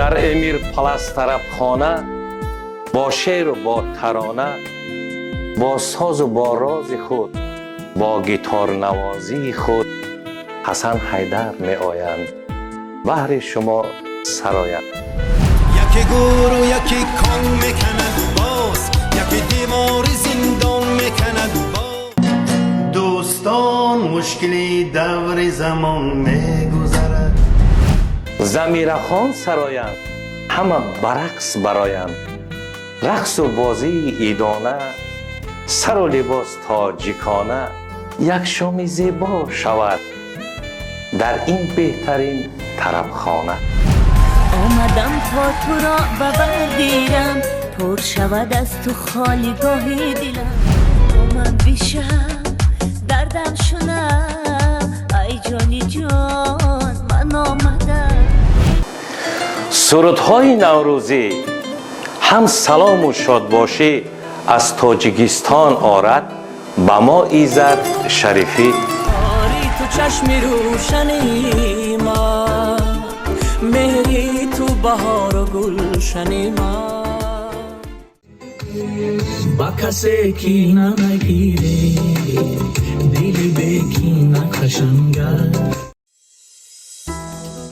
در امیر پلاس طرب خانه با شعر و با ترانه، با ساز و با راز خود، با گیتار نوازی خود حسن حیدر می آیند بهر شما سرآیند. یکی گور و یکی کان میکند باز، یکی دیوار زندان میکند باز. دوستان مشکلی دور زمان میگذرد، زمیرخان سرایند همه برقص برایند. رقص و بازی ایدانه، سر و لباس تاجیکانه یک شام زیبا شود در این بهترین طربخانه. آمدم تا تو را ببردیرم، پر شود از تو خالیگاهی دلم. با من بیشم دردم شنم، ای جانی جان من آمدم. سرودهای نوروزی هم سلام و شادباشی از تاجیکستان آرد به ما ایزد شریفی. آری تو چشمی روشنی ما، مهری تو بهار و گلشنی ما. با کسی کی نگیری دلی به کی نخشنگر،